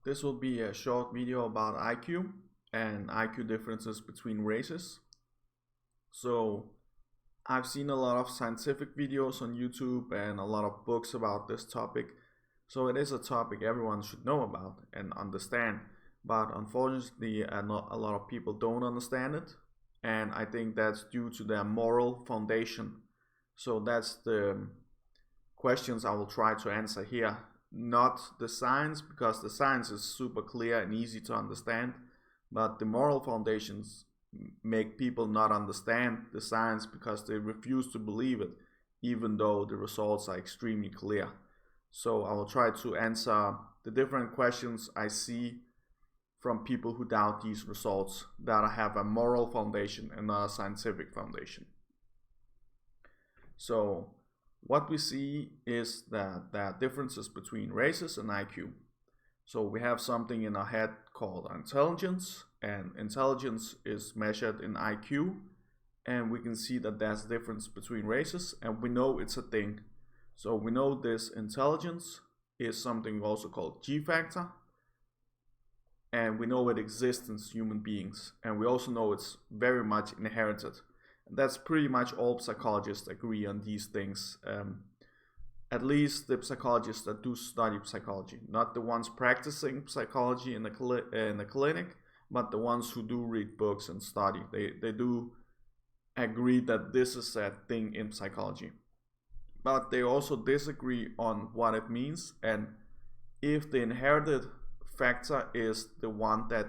This will be a short video about IQ and IQ differences between races. So I've seen a lot of scientific videos on YouTube and a lot of books about this topic. So it is a topic everyone should know about and understand. But unfortunately, not a lot of people don't understand it. And I think that's due to their moral foundation. So that's the questions I will try to answer here. Not the science, because the science is super clear and easy to understand, but the moral foundations make people not understand the science because they refuse to believe it, even though the results are extremely clear. So I will try to answer the different questions I see from people who doubt these results that have a moral foundation and not a scientific foundation. So what we see is that there are differences between races and IQ. So we have something in our head called intelligence, and intelligence is measured in IQ, and we can see that there's a difference between races, and we know it's a thing. So we know this intelligence is something also called G factor, and we know it exists in human beings, and we also know it's very much inherited. That's pretty much all psychologists agree on these things. At least the psychologists that do study psychology, not the ones practicing psychology in the clinic, but the ones who do read books and study. They do agree that this is a thing in psychology. But they also disagree on what it means and if the inherited factor is the one that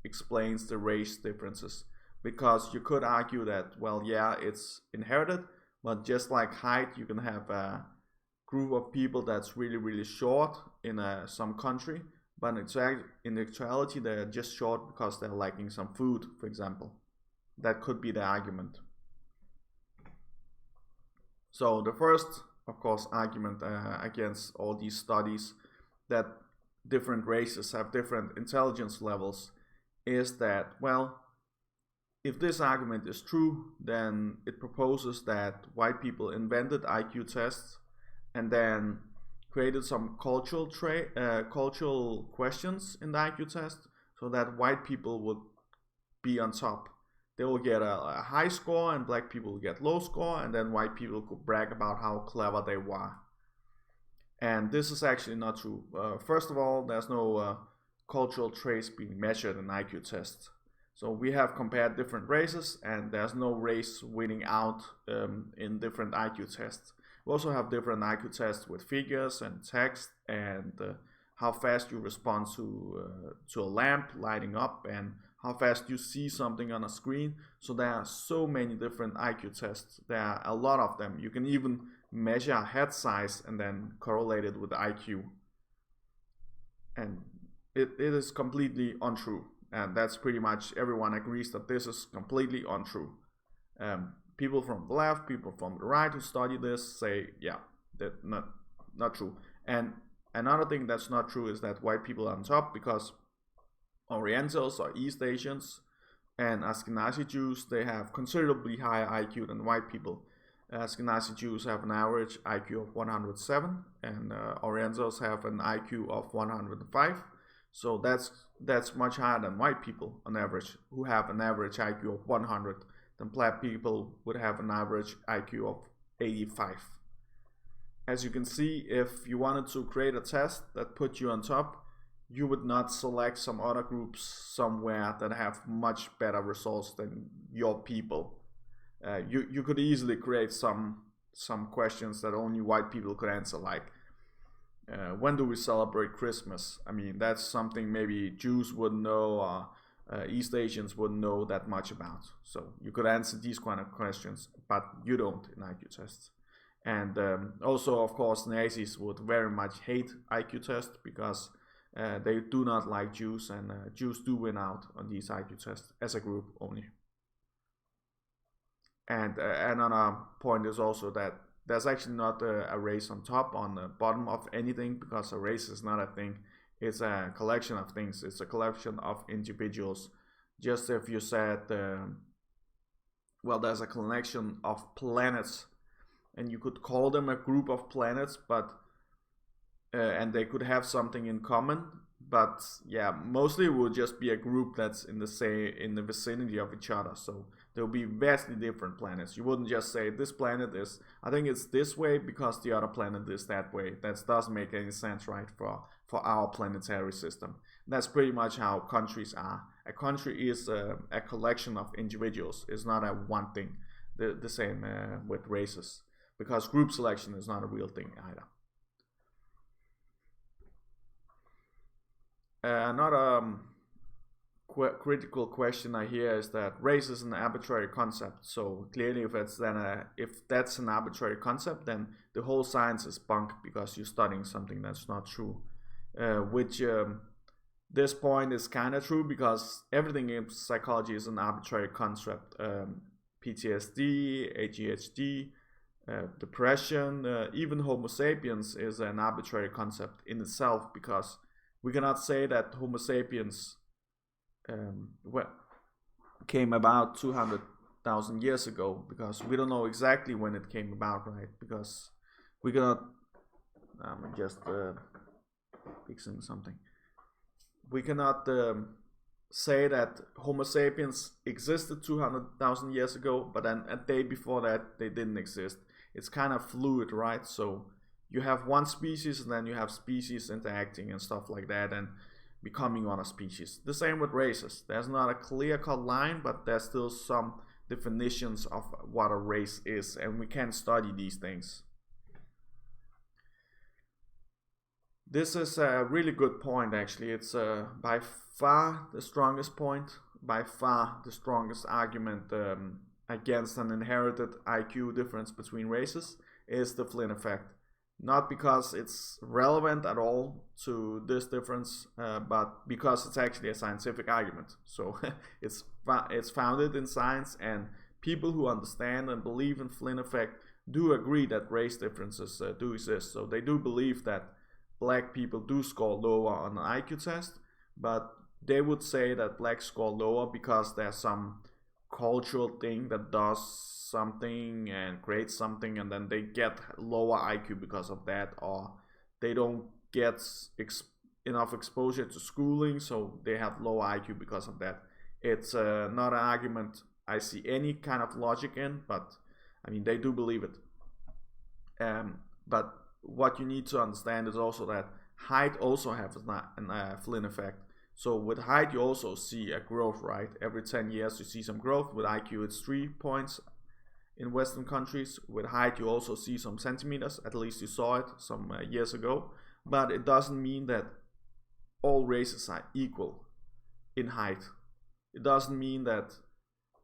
explains the race differences. Because you could argue that, well, yeah, it's inherited, but just like height, you can have a group of people that's really, really short in some country, but in actuality, they're just short because they're lacking some food, for example. That could be the argument. So the first, of course, argument against all these studies that different races have different intelligence levels is that, well, if this argument is true, then it proposes that white people invented IQ tests and then created some cultural questions in the IQ test so that white people would be on top. They will get a high score and black people will get low score, and then white people could brag about how clever they were. And this is actually not true. First of all, there's no cultural traits being measured in IQ tests. So we have compared different races, and there's no race winning out in different IQ tests. We also have different IQ tests with figures and text, and how fast you respond to a lamp lighting up, and how fast you see something on a screen. So there are so many different IQ tests. There are a lot of them. You can even measure head size and then correlate it with IQ. And it is completely untrue. And that's pretty much everyone agrees that this is completely untrue. People from the left, people from the right who study this say, yeah, that's not true. And another thing that's not true is that white people are on top because Orientals or East Asians and Ashkenazi Jews, they have considerably higher IQ than white people. Ashkenazi Jews have an average IQ of 107 and Orientals have an IQ of 105. So that's much higher than white people on average, who have an average IQ of 100. Then black people would have an average IQ of 85. As you can see, if you wanted to create a test that put you on top, you would not select some other groups somewhere that have much better results than your people. You could easily create some questions that only white people could answer, like when do we celebrate Christmas? I mean, that's something maybe Jews wouldn't know or East Asians wouldn't know that much about. So you could answer these kind of questions, but you don't in IQ tests. And also, of course, Nazis would very much hate IQ tests because they do not like Jews, and Jews do win out on these IQ tests as a group only. And another point is also that there's actually not a race on top, on the bottom of anything, because a race is not a thing. It's a collection of things. It's a collection of individuals. Just if you said, well, there's a collection of planets, and you could call them a group of planets, but and they could have something in common, but yeah, mostly it will just be a group that's in the vicinity of each other. So there will be vastly different planets. You wouldn't just say this planet is, I think it's this way because the other planet is that way. That doesn't make any sense, right? For our planetary system. That's pretty much how countries are. A country is a collection of individuals. It's not a one thing. The same with races, because group selection is not a real thing either. Another critical question I hear is that race is an arbitrary concept. So clearly, if that's an arbitrary concept, then the whole science is bunk because you're studying something that's not true. Which this point is kind of true because everything in psychology is an arbitrary concept. PTSD, ADHD, depression, even Homo sapiens is an arbitrary concept in itself because we cannot say that Homo sapiens well, came about 200,000 years ago because we don't know exactly when it came about, right? Because we cannot just fixing something. We cannot say that Homo sapiens existed 200,000 years ago, but then a day before that they didn't exist. It's kind of fluid, right? So you have one species and then you have species interacting and stuff like that and becoming other species. The same with races. There's not a clear-cut line, but there's still some definitions of what a race is, and we can study these things. This is a really good point, actually. It's by far the strongest point, by far the strongest argument against an inherited IQ difference between races is the Flynn effect. Not because it's relevant at all to this difference, but because it's actually a scientific argument. So it's founded in science, and people who understand and believe in Flynn effect do agree that race differences do exist. So they do believe that black people do score lower on an IQ test, but they would say that blacks score lower because there's some cultural thing that does something and creates something, and then they get lower IQ because of that, or they don't get enough exposure to schooling, so they have lower IQ because of that. It's not an argument I see any kind of logic in, but I mean, they do believe it. But what you need to understand is also that height also has a Flynn effect. So with height, you also see a growth, right? Every 10 years, you see some growth. With IQ, it's 3 points in Western countries. With height, you also see some centimeters. At least you saw it some years ago. But it doesn't mean that all races are equal in height. It doesn't mean that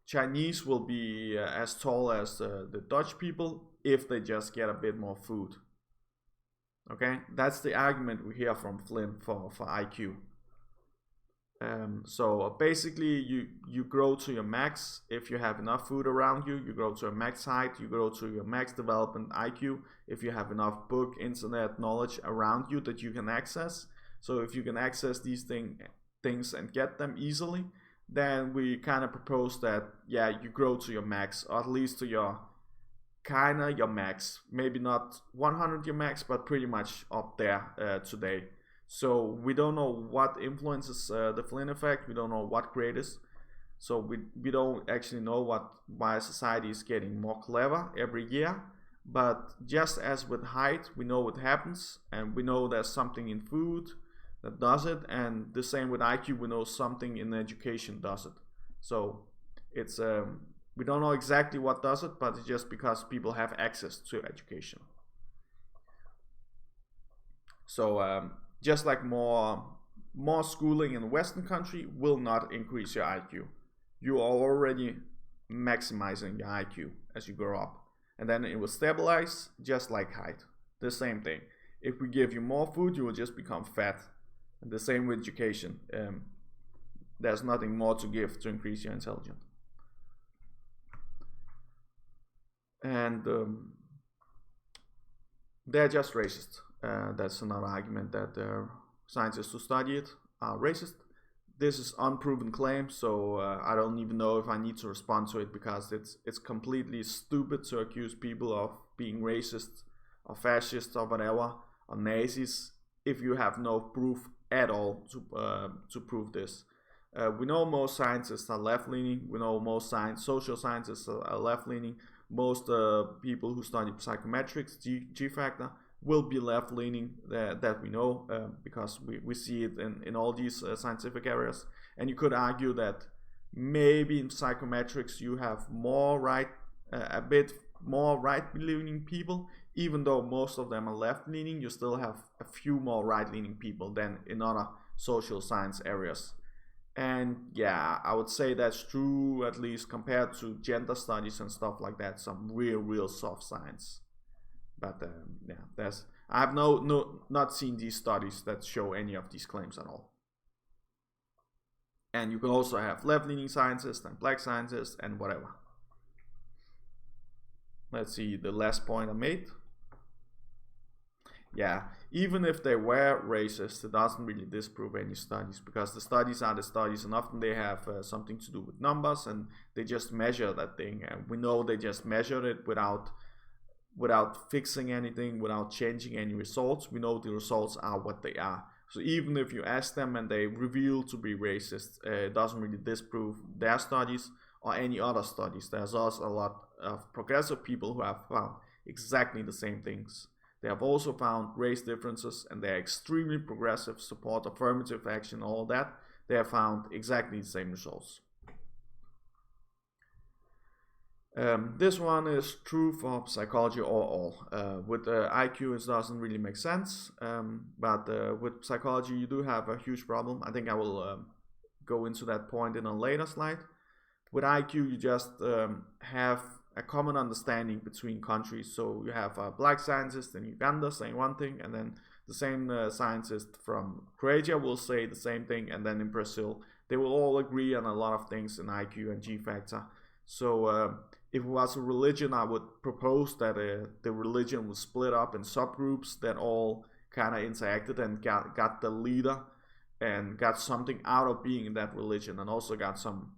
Chinese will be as tall as the Dutch people if they just get a bit more food. Okay, that's the argument we hear from Flynn for IQ. So basically, you grow to your max if you have enough food around you. You grow to a max height. You grow to your max development IQ if you have enough book, internet knowledge around you that you can access. So if you can access these things and get them easily, then we kind of propose that, yeah, you grow to your max, or at least to your max. Maybe not 100 your max, but pretty much up there today. So we don't know what influences the Flynn effect. We don't know what creates. So we don't actually know why society is getting more clever every year. But just as with height, we know what happens, and we know there's something in food that does it, and the same with IQ, we know something in education does it. So it's we don't know exactly what does it, but it's just because people have access to education. So just like more schooling in Western country will not increase your IQ. You are already maximizing your IQ as you grow up, and then it will stabilize just like height. The same thing. If we give you more food, you will just become fat. And the same with education. There's nothing more to give to increase your intelligence. And they're just racist. That's another argument that scientists who study it are racist. This is unproven claim, so I don't even know if I need to respond to it because it's completely stupid to accuse people of being racist or fascist or whatever or Nazis if you have no proof at all to prove this. We know most scientists are left-leaning. We know most social scientists are left-leaning. Most people who study psychometrics, G-factor, will be left-leaning, that we know, because we see it in all these scientific areas. And you could argue that maybe in psychometrics you have a bit more right-leaning people. Even though most of them are left-leaning, you still have a few more right-leaning people than in other social science areas. And yeah, I would say that's true, at least compared to gender studies and stuff like that, some real soft science. But yeah, I have not seen these studies that show any of these claims at all. And you can also have left-leaning scientists and black scientists and whatever. Let's see the last point I made. Yeah, even if they were racist, it doesn't really disprove any studies, because the studies are the studies, and often they have something to do with numbers, and they just measure that thing. And we know they just measured it without fixing anything, without changing any results. We know the results are what they are. So even if you ask them and they reveal to be racist, it doesn't really disprove their studies or any other studies. There's also a lot of progressive people who have found exactly the same things. They have also found race differences, and they are extremely progressive, support affirmative action, all that. They have found exactly the same results. This one is true for psychology overall. With IQ, it doesn't really make sense, but with psychology, you do have a huge problem. I think I will go into that point in a later slide. With IQ, you just have a common understanding between countries. So you have a black scientist in Uganda saying one thing, and then the same scientist from Croatia will say the same thing, and then in Brazil, they will all agree on a lot of things in IQ and G factor. So if it was a religion, I would propose that the religion was split up in subgroups that all kind of interacted and got the leader and got something out of being in that religion, and also got some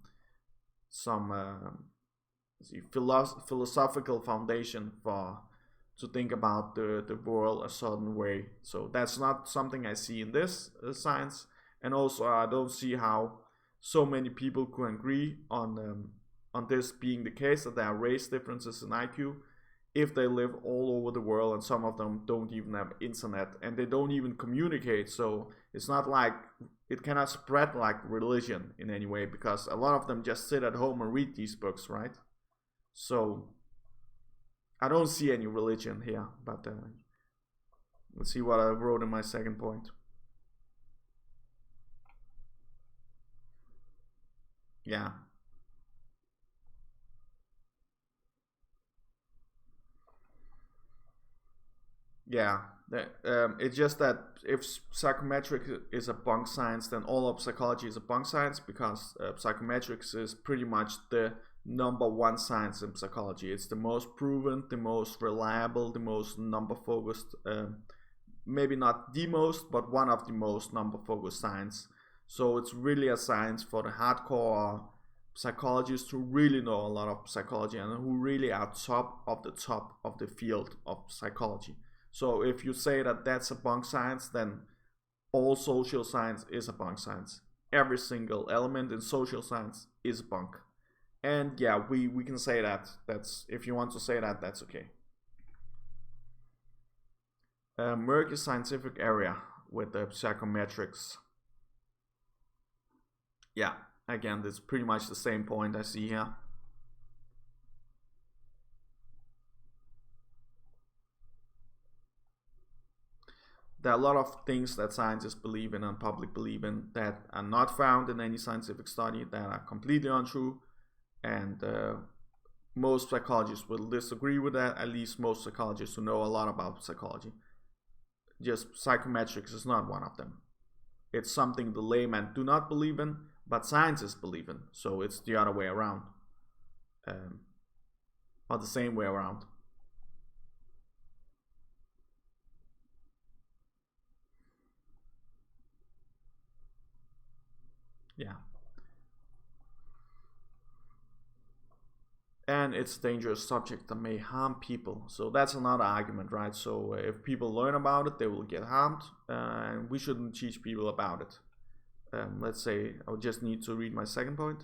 philosophical foundation to think about the world a certain way. So that's not something I see in this science, and also I don't see how so many people can agree on this being the case, that there are race differences in IQ if they live all over the world, and some of them don't even have internet and they don't even communicate. So it's not like it cannot spread like religion in any way, because a lot of them just sit at home and read these books, right? So I don't see any religion here, but let's see what I wrote in my second point. Yeah. Yeah, it's just that if psychometrics is a bunk science, then all of psychology is a bunk science, because psychometrics is pretty much the number one science in psychology. It's the most proven, the most reliable, the most number focused, maybe not the most, but one of the most number focused science. So it's really a science for the hardcore psychologists who really know a lot of psychology and who really are top of the field of psychology. So if you say that that's a bunk science, then all social science is a bunk science. Every single element in social science is bunk. And yeah, we can say that. That's, if you want to say that, that's okay. Murky scientific area with the psychometrics. Yeah, again, it's pretty much the same point I see here. There are a lot of things that scientists believe in and public believe in that are not found in any scientific study, that are completely untrue, and most psychologists will disagree with that, at least most psychologists who know a lot about psychology. Just psychometrics is not one of them. It's something the layman do not believe in, but scientists believe in, so it's the other way around, or the same way around. Yeah. And and it's a dangerous subject that may harm people. So that's another argument, right? So if people learn about it, they will get harmed, and we shouldn't teach people about it. Let's say I would just need to read my second point.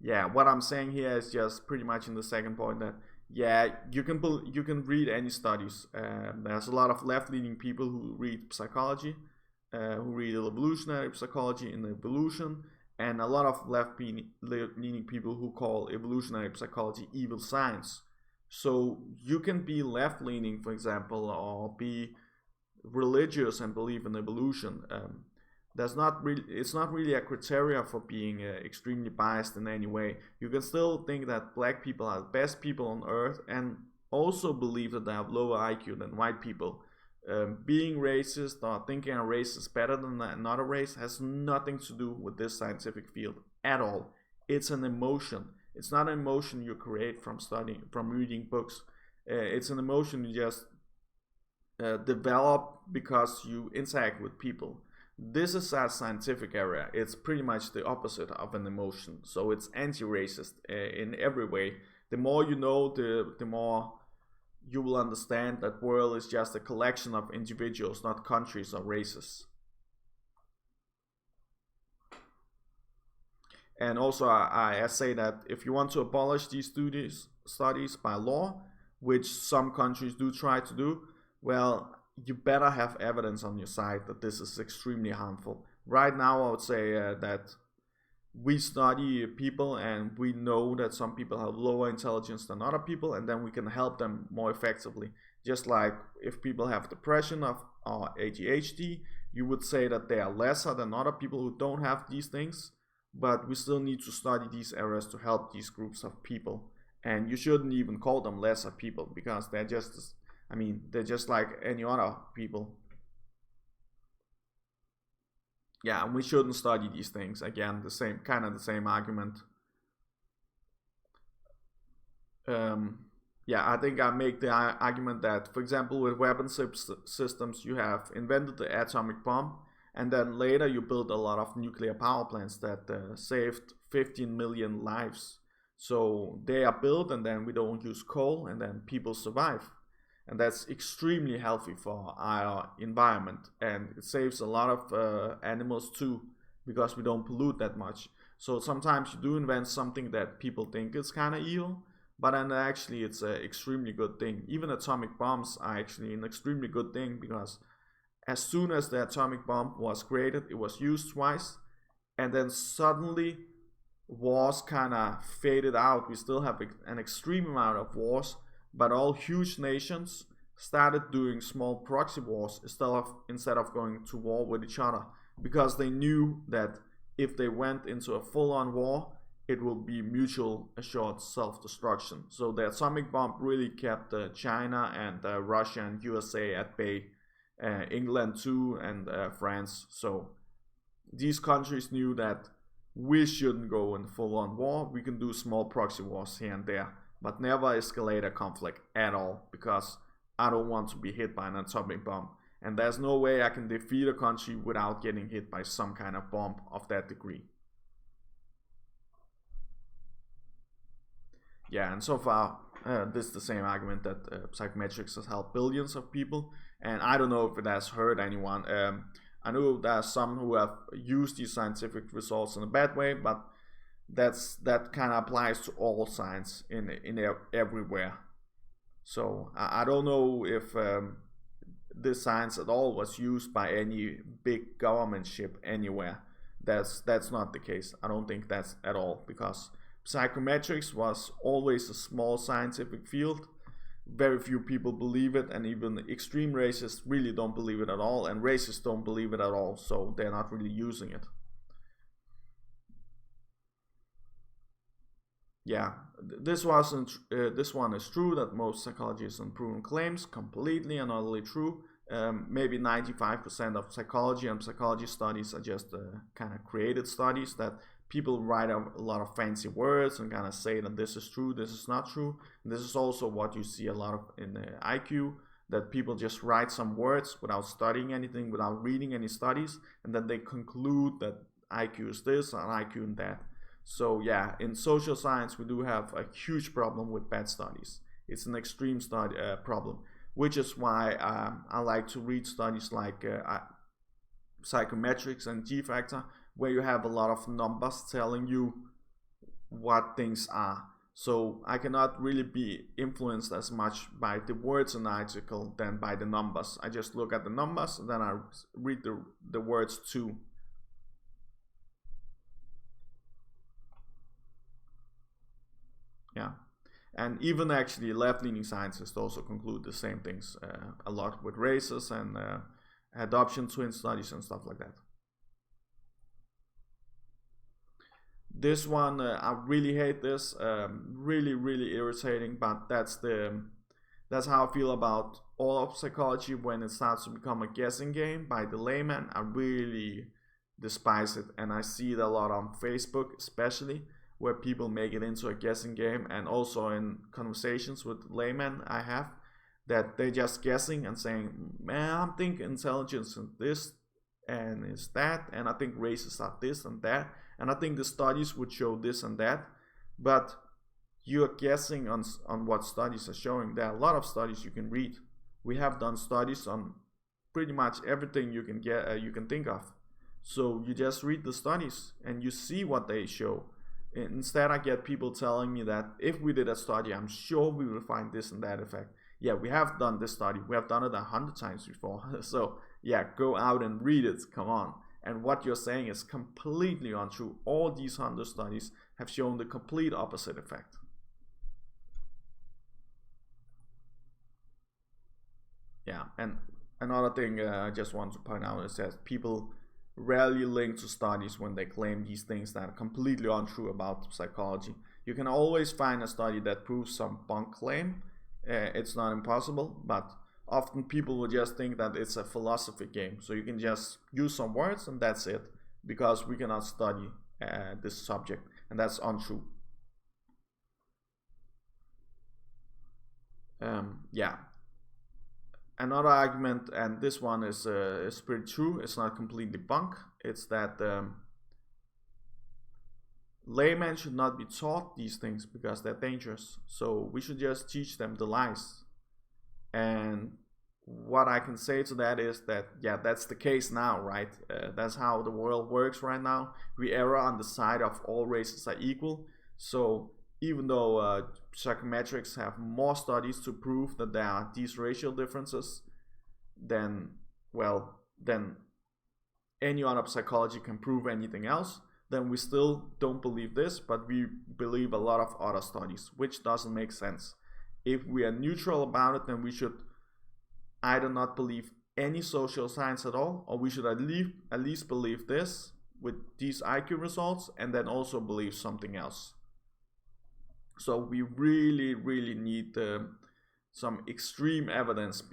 Yeah, what I'm saying here is just pretty much in the second point that yeah, you can read any studies. There's a lot of left-leaning people who read psychology, who read evolutionary psychology in evolution, and a lot of left-leaning people who call evolutionary psychology evil science. So you can be left-leaning, for example, or be religious and believe in evolution. It's not really a criteria for being extremely biased in any way. You can still think that black people are the best people on earth and also believe that they have lower IQ than white people. Being racist or thinking a race is better than another race has nothing to do with this scientific field at all. It's an emotion. It's not an emotion you create from reading books. It's an emotion you just develop because you interact with people. This is a scientific area. It's pretty much the opposite of an emotion. So it's anti-racist in every way. The more you know, the more you will understand that world is just a collection of individuals, not countries or races. And also, I say that if you want to abolish these studies by law, which some countries do try to do, well, you better have evidence on your side that this is extremely harmful. Right now, I would say that we study people and we know that some people have lower intelligence than other people, and then we can help them more effectively. Just like if people have depression or ADHD, you would say that they are lesser than other people who don't have these things, but we still need to study these areas to help these groups of people. And you shouldn't even call them lesser people because they're just like any other people. Yeah, and we shouldn't study these things. Again, the same argument. Yeah, I think I make the argument that, for example, with weapon systems, you have invented the atomic bomb, and then later you built a lot of nuclear power plants that saved 15 million lives. So they are built, and then we don't use coal, and then people survive. And that's extremely healthy for our environment, and it saves a lot of animals too, because we don't pollute that much. So sometimes you do invent something that people think is kind of evil, but then actually it's an extremely good thing. Even atomic bombs are actually an extremely good thing, because as soon as the atomic bomb was created, it was used twice, and then suddenly wars kind of faded out. We still have an extreme amount of wars, but all huge nations started doing small proxy wars instead of going to war with each other, because they knew that if they went into a full-on war, it will be mutual assured self-destruction. So the atomic bomb really kept China and Russia and USA at bay, England too, and France. So these countries knew that we shouldn't go in full-on war. We can do small proxy wars here and there, but never escalate a conflict at all, because I don't want to be hit by an atomic bomb. And there's no way I can defeat a country without getting hit by some kind of bomb of that degree. Yeah, and so far, this is the same argument that psychometrics has helped billions of people, and I don't know if it has hurt anyone. I know there are some who have used these scientific results in a bad way, but that kind of applies to all science in everywhere. So I don't know if this science at all was used by any big government ship anywhere. That's not the case. I don't think that's at all, because psychometrics was always a small scientific field. Very few people believe it, and even extreme racists really don't believe it at all, and racists don't believe it at all, so they're not really using it. Yeah, this one is true, that most psychologists unproven claims, completely and utterly true. Maybe 95% of psychology and psychology studies are just kind of created studies that people write a lot of fancy words and kind of say that this is true, this is not true. And this is also what you see a lot of in the IQ, that people just write some words without studying anything, without reading any studies, and then they conclude that IQ is this and IQ and that. So yeah, in social science we do have a huge problem with bad studies. It's an extreme study problem, which is why I like to read studies like psychometrics and G factor, where you have a lot of numbers telling you what things are. So I cannot really be influenced as much by the words in the article than by the numbers. I just look at the numbers and then I read the words too. Yeah. And even actually left-leaning scientists also conclude the same things a lot with races and adoption twin studies and stuff like that. This one, I really hate this. Really irritating. But that's how I feel about all of psychology when it starts to become a guessing game by the layman. I really despise it, and I see it a lot on Facebook, especially where people make it into a guessing game, and also in conversations with laymen I have that they're just guessing and saying, "Man, I think intelligence is this and is that, and I think races are this and that." And I think the studies would show this and that, but you're guessing on what studies are showing. There are a lot of studies you can read. We have done studies on pretty much everything you can you can think of. So you just read the studies and you see what they show. Instead, I get people telling me that if we did a study, I'm sure we will find this and that effect. Yeah, we have done this study. We have done it 100 times before. So yeah, go out and read it. Come on. And what you're saying is completely untrue. All these 100 studies have shown the complete opposite effect. Yeah, and another thing I just want to point out is that people rarely link to studies when they claim these things that are completely untrue about psychology. You can always find a study that proves some bunk claim. It's not impossible, but often people will just think that it's a philosophy game. So you can just use some words and that's it, because we cannot study this subject, and that's untrue. Yeah. Another argument, and this one is pretty true. It's not completely bunk. It's that laymen should not be taught these things because they're dangerous. So we should just teach them the lies. And what I can say to that is that, yeah, that's the case now, right? That's how the world works right now. We err on the side of all races are equal. So even though psychometrics have more studies to prove that there are these racial differences, then, well, then any other psychology can prove anything else, then we still don't believe this, but we believe a lot of other studies, which doesn't make sense. If we are neutral about it, then we should either not believe any social science at all, or we should at least believe this with these IQ results, and then also believe something else. So we really need some extreme evidence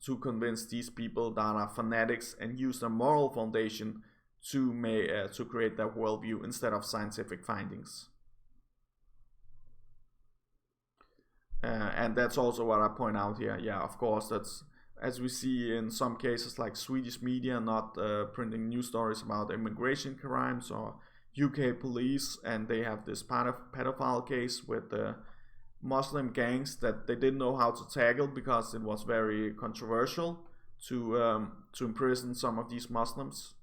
to convince these people that are fanatics and use their moral foundation to create their worldview instead of scientific findings. And that's also what I point out here. Yeah, of course, that's as we see in some cases like Swedish media not printing news stories about immigration crimes, or UK police, and they have this pedophile case with Muslim gangs that they didn't know how to tackle because it was very controversial to imprison some of these Muslims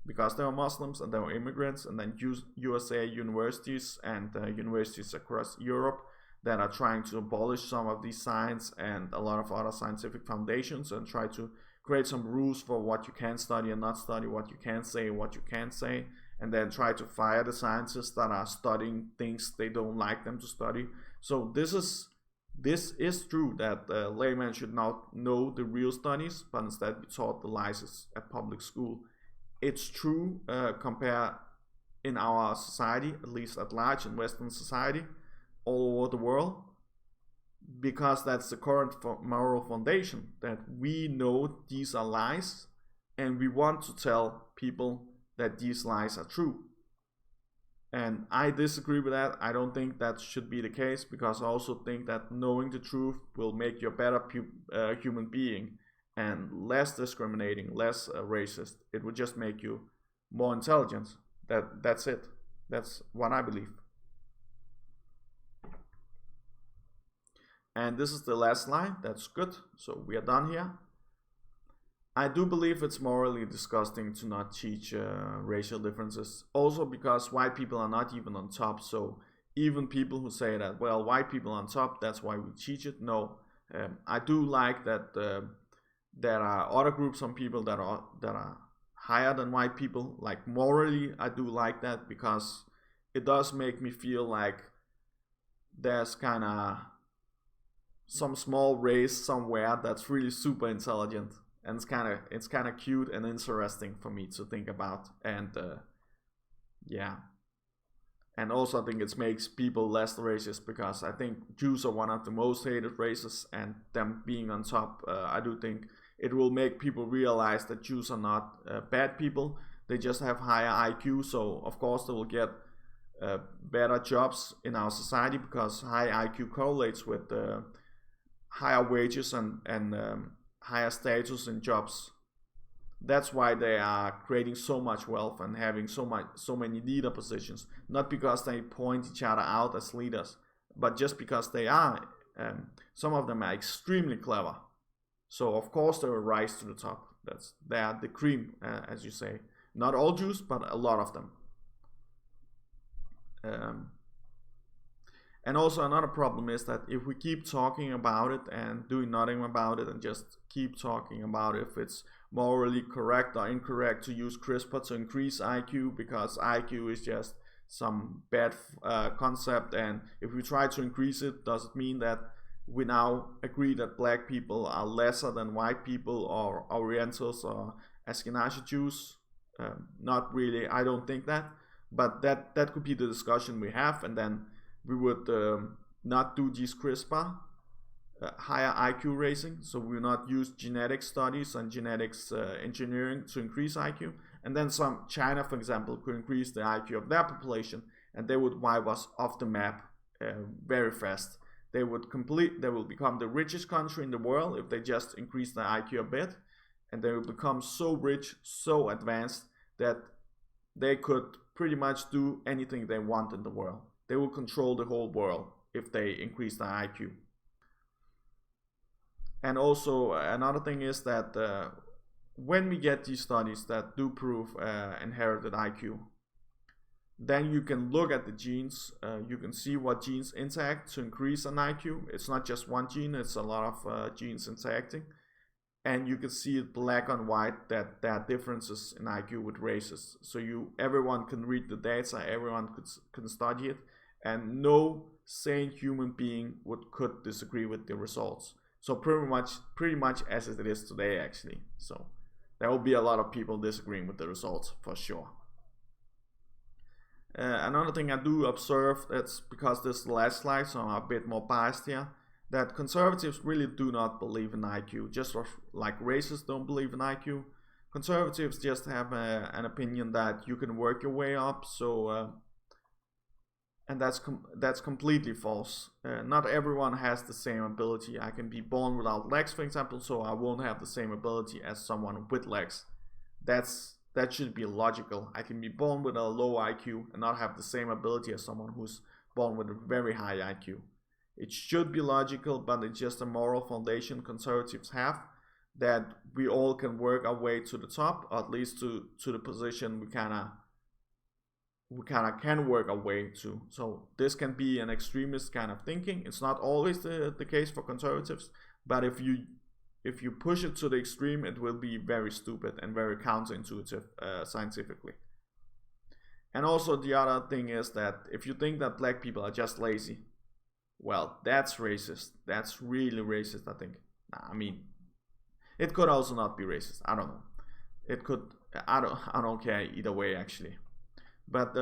because they were Muslims and they were immigrants, and then USA universities and universities across Europe that are trying to abolish some of these science and a lot of other scientific foundations and try to create some rules for what you can study and not study, what you can say and what you can't say, and then try to fire the scientists that are studying things they don't like them to study. So this is true that laymen should not know the real studies, but instead be taught the lies at public school. It's true compared in our society, at least at large in Western society, all over the world, because that's the current moral foundation, that we know these are lies and we want to tell people that these lies are true. And I disagree with that. I don't think that should be the case, because I also think that knowing the truth will make you a better human being and less discriminating, less racist. It would just make you more intelligent. That's it. That's what I believe. And this is the last slide. That's good. So we are done here. I do believe it's morally disgusting to not teach racial differences. Also because white people are not even on top. So even people who say that, well, white people are on top, that's why we teach it. No, I do like that there are other groups of people that are higher than white people. Like morally, I do like that because it does make me feel like there's kind of some small race somewhere that's really super intelligent, and it's kind of cute and interesting for me to think about. And yeah, and also I think it makes people less racist because I think Jews are one of the most hated races, and them being on top, I do think it will make people realize that Jews are not bad people. They just have higher IQ, so of course they will get better jobs in our society because high IQ correlates with higher wages and higher status in jobs. That's why they are creating so much wealth and having so many leader positions. Not because they point each other out as leaders, but just because they are. Some of them are extremely clever. So of course they will rise to the top. They are the cream, as you say. Not all Jews, but a lot of them. And also another problem is that if we keep talking about it and doing nothing about it and just keep talking about if it's morally correct or incorrect to use CRISPR to increase IQ because IQ is just some bad concept, and if we try to increase it, does it mean that we now agree that black people are lesser than white people or Orientals or Ashkenazi Jews? Not really, I don't think that. But that could be the discussion we have, and then we would not do these CRISPR higher IQ raising, so we will not use genetic studies and genetics engineering to increase IQ. And then China, for example, could increase the IQ of their population, and they would wipe us off the map very fast. They will become the richest country in the world if they just increase their IQ a bit, and they will become so rich, so advanced that they could pretty much do anything they want in the world. They will control the whole world if they increase their IQ. And also another thing is that when we get these studies that do prove inherited IQ, then you can look at the genes. You can see what genes interact to increase an IQ. It's not just one gene, it's a lot of genes interacting. And you can see it black on white that there are differences in IQ with races. So everyone can read the data, everyone can study it, and no sane human being could disagree with the results. So pretty much as it is today, actually. So there will be a lot of people disagreeing with the results for sure. Another thing I do observe, that's because this is the last slide, so I'm a bit more biased here, that conservatives really do not believe in IQ, just like racists don't believe in IQ. Conservatives just have an opinion that you can work your way up, so and that's completely false. Not everyone has the same ability. I can be born without legs, for example, so I won't have the same ability as someone with legs. That should be logical. I can be born with a low IQ and not have the same ability as someone who's born with a very high IQ. It should be logical, but it's just a moral foundation conservatives have, that we all can work our way to the top, or at least to the position we kind of can work our way to. So this can be an extremist kind of thinking. It's not always the case for conservatives, but if you push it to the extreme, it will be very stupid and very counterintuitive scientifically. And also the other thing is that if you think that black people are just lazy, well, that's racist. That's really racist, I think. I mean, it could also not be racist. I don't know. It could. I don't care either way, actually. But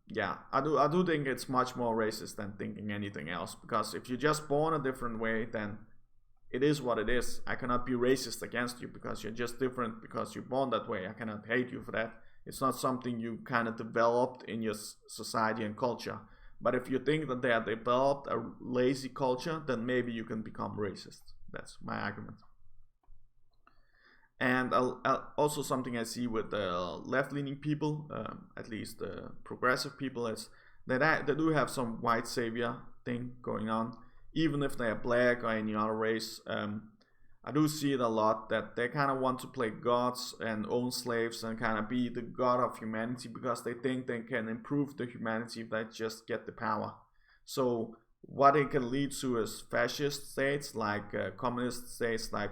yeah, I do think it's much more racist than thinking anything else. Because if you're just born a different way, then it is what it is. I cannot be racist against you because you're just different because you're born that way. I cannot hate you for that. It's not something you kind of developed in your society and culture. But if you think that they have developed a lazy culture, then maybe you can become racist. That's my argument. And also something I see with left-leaning people, at least progressive people, is that they do have some white savior thing going on. even if they are black or any other race. I do see it a lot that they kind of want to play gods and own slaves and kind of be the god of humanity because they think they can improve the humanity if they just get the power. So what it can lead to is fascist states like communist states like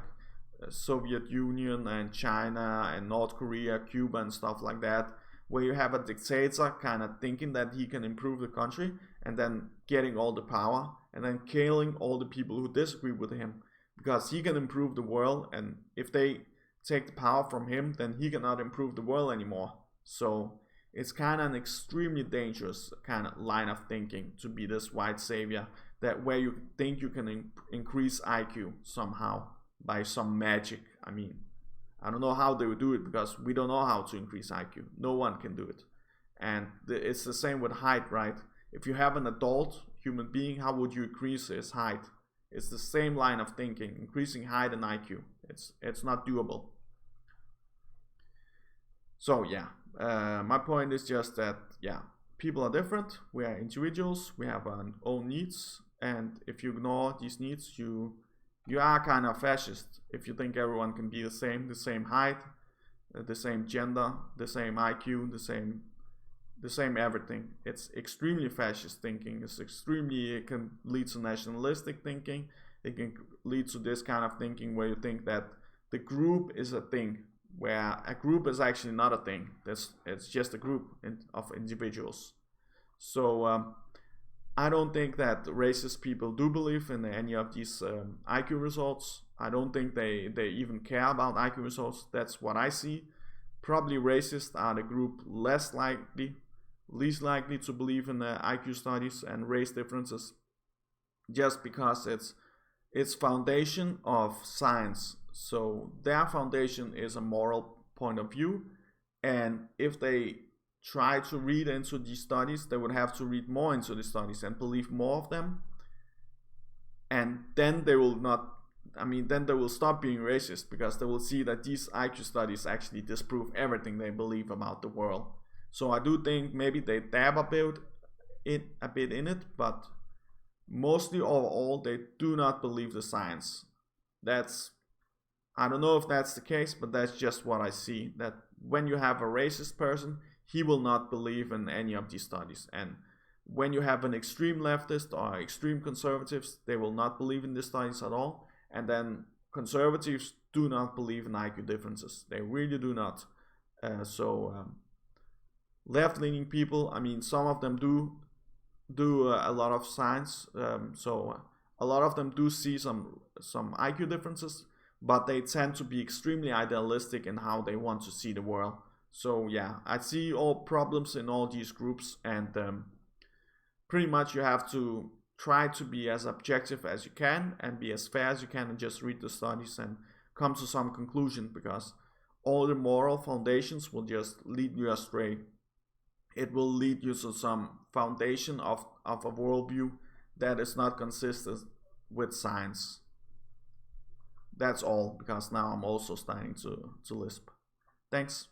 Soviet Union and China and North Korea, Cuba and stuff like that, where you have a dictator kind of thinking that he can improve the country and then getting all the power and then killing all the people who disagree with him because he can improve the world, and if they take the power from him, then he cannot improve the world anymore. So it's kind of an extremely dangerous kind of line of thinking to be this white savior, that where you think you can increase IQ somehow by some magic. I mean, I don't know how they would do it because we don't know how to increase IQ. No one can do it. And it's the same with height, right? If you have an adult human being, how would you increase his height? It's the same line of thinking, increasing height and IQ. It's not doable. So yeah, my point is just that, yeah, people are different. We are individuals. We have our own needs. And if you ignore these needs, you are kind of fascist. If you think everyone can be the same height, the same gender, the same IQ, the same everything. It's extremely fascist thinking. It can lead to nationalistic thinking. It can lead to this kind of thinking where you think that the group is a thing, where a group is actually not a thing. It's just a group of individuals. So I don't think that racist people do believe in any of these IQ results. I don't think they even care about IQ results. That's what I see. Probably racists are the group least likely to believe in the IQ studies and race differences, just because it's foundation of science. So their foundation is a moral point of view, and if they try to read into these studies, they would have to read more into the studies and believe more of them, and then they will stop being racist because they will see that these IQ studies actually disprove everything they believe about the world. So I do think maybe they dab a bit in it, but mostly overall they do not believe the science. I don't know if that's the case, but that's just what I see. That when you have a racist person, he will not believe in any of these studies. And when you have an extreme leftist or extreme conservatives, they will not believe in these studies at all. And then conservatives do not believe in IQ differences. They really do not. Left-leaning people, I mean, some of them do a lot of science. So a lot of them do see some IQ differences, but they tend to be extremely idealistic in how they want to see the world. So yeah, I see all problems in all these groups, and pretty much you have to try to be as objective as you can and be as fair as you can and just read the studies and come to some conclusion, because all the moral foundations will just lead you astray. It will lead you to some foundation of a worldview that is not consistent with science. That's all, because now I'm also starting to lisp. Thanks.